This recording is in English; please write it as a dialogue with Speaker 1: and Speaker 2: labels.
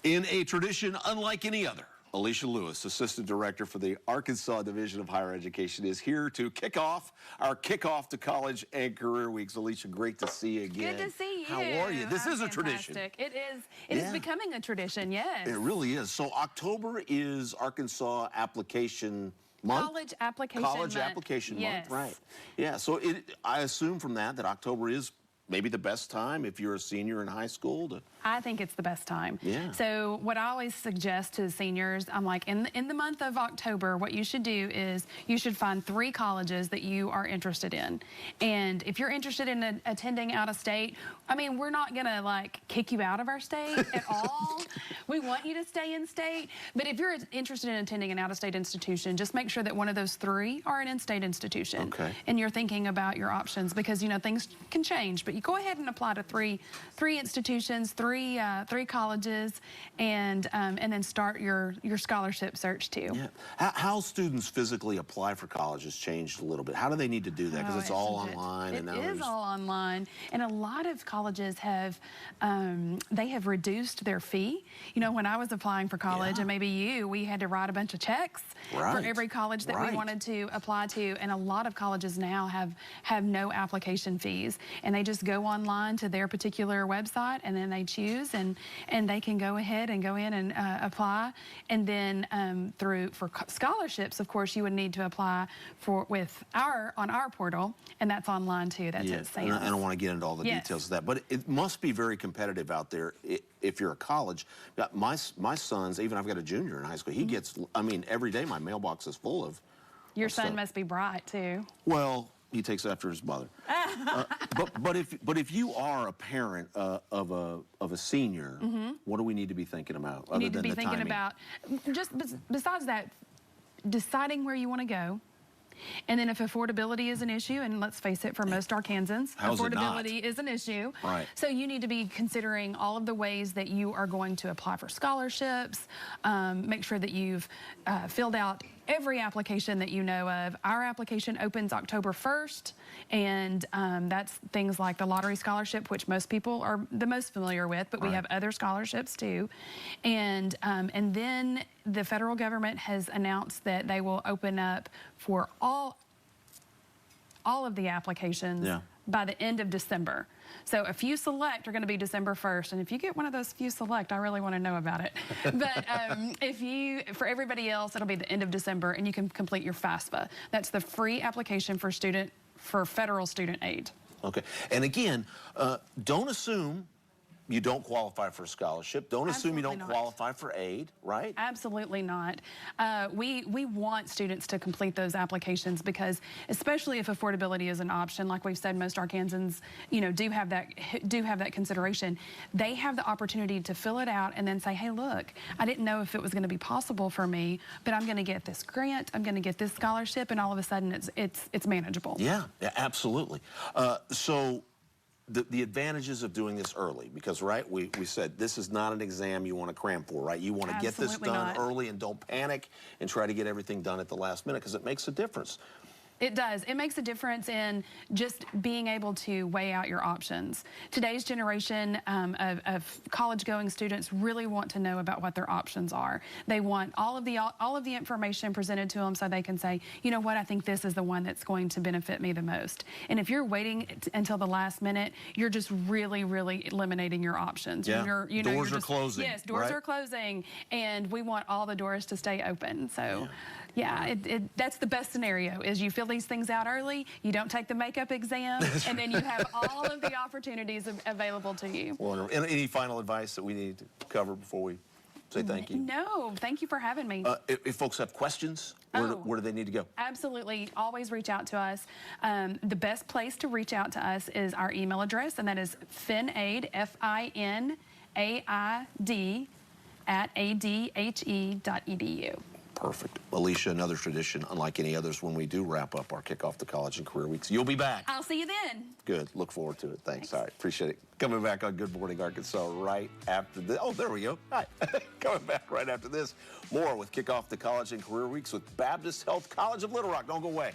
Speaker 1: In a tradition unlike any other, Alisha Lewis, Assistant Director for the Arkansas Division of Higher Education, is here to kick off our Kickoff to College and Career Weeks. Alisha, great to see you again.
Speaker 2: Good to see you.
Speaker 1: How are you? This is a tradition.
Speaker 2: It is. It is becoming a tradition, yes.
Speaker 1: It really is. So October is Arkansas Application Month?
Speaker 2: College Application
Speaker 1: Month, right. Yeah, so I assume from that October is maybe the best time if you're a senior in high school to...
Speaker 2: I think it's the best time.
Speaker 1: Yeah.
Speaker 2: So what I always suggest to seniors, I'm like, in the month of October, what you should do is you should find 3 colleges that you are interested in. And if you're interested in attending out of state, I mean, we're not gonna like kick you out of our state at all. We want you to stay in state. But if you're interested in attending an out of state institution, just make sure that one of those 3 are an in-state institution.
Speaker 1: Okay.
Speaker 2: And you're thinking about your options because, you know, things can change, but you go ahead and apply to three institutions, three colleges, and then start your scholarship search too.
Speaker 1: Yeah. How students physically apply for college has changed a little bit. How do they need to do that? Because it's all online.
Speaker 2: It is all online, and a lot of colleges have they have reduced their fee. You know, when I was applying for college, and maybe we had to write a bunch of checks for every college that we wanted to apply to, and a lot of colleges now have no application fees, and they just go online to their particular website, and then they choose, and they can go ahead and go in and apply. And then for scholarships, of course, you would need to apply on our portal, and that's online too. That's at SAMS.
Speaker 1: I don't want to get into all the details of that, but it must be very competitive out there if you're a college. My son's, even I've got a junior in high school, he gets, I mean, every day my mailbox is full of
Speaker 2: Your son
Speaker 1: stuff.
Speaker 2: must be bright too.
Speaker 1: Well, he takes after his mother. But if you are a parent of a senior, what do we need to be thinking about?
Speaker 2: You need to be thinking about, just besides that, deciding where you want to go. And then if affordability is an issue, and let's face it, for most Arkansans, affordability is an issue.
Speaker 1: Right.
Speaker 2: So you need to be considering all of the ways that you are going to apply for scholarships. Make sure that you've filled out every application that you know of. Our application opens October 1st, and that's things like the lottery scholarship, which most people are the most familiar with, but we have other scholarships too. And then the federal government has announced that they will open up for all of the applications by the end of December. So a few select are going to be December 1st, and if you get one of those few select, I really want to know about it. But for everybody else, it'll be the end of December, and you can complete your FAFSA. That's the free application for federal student aid.
Speaker 1: Okay, and again, don't assume you don't qualify for a scholarship. Don't assume you don't qualify for aid, right?
Speaker 2: Absolutely not. We want students to complete those applications because, especially if affordability is an option, like we've said, most Arkansans, you know, do have that consideration. They have the opportunity to fill it out and then say, hey, look, I didn't know if it was going to be possible for me, but I'm going to get this grant, I'm going to get this scholarship, and all of a sudden it's manageable.
Speaker 1: Yeah, absolutely. So the advantages of doing this early, because we said this is not an exam you want to cram for, right? You want to get this done early and don't panic and try to get everything done at the last minute, because it makes a difference.
Speaker 2: It does. It makes a difference in just being able to weigh out your options. Today's generation of college-going students really want to know about what their options are. They want all of the information presented to them so they can say, you know what, I think this is the one that's going to benefit me the most. And if you're waiting until the last minute, you're just really, really eliminating your options.
Speaker 1: Yeah. Doors are closing.
Speaker 2: Yes, doors are closing, and we want all the doors to stay open. So. Yeah, that's the best scenario, is you fill these things out early, you don't take the makeup exam, and then you have all of the opportunities available to you.
Speaker 1: Wonderful. Any final advice that we need to cover before we say thank you?
Speaker 2: No, thank you for having me.
Speaker 1: If folks have questions, where do they need to go?
Speaker 2: Absolutely. Always reach out to us. The best place to reach out to us is our email address, and that is finaid, FINAID, @adhe.edu.
Speaker 1: Perfect. Alisha, another tradition unlike any others when we do wrap up our Kickoff to College and Career Weeks. You'll be back.
Speaker 2: I'll see you then.
Speaker 1: Good. Look forward to it. Thanks. All right. Appreciate it. Coming back on Good Morning Arkansas right after this. Oh, there we go. Hi. Coming back right after this. More with Kickoff to College and Career Weeks with Baptist Health College of Little Rock. Don't go away.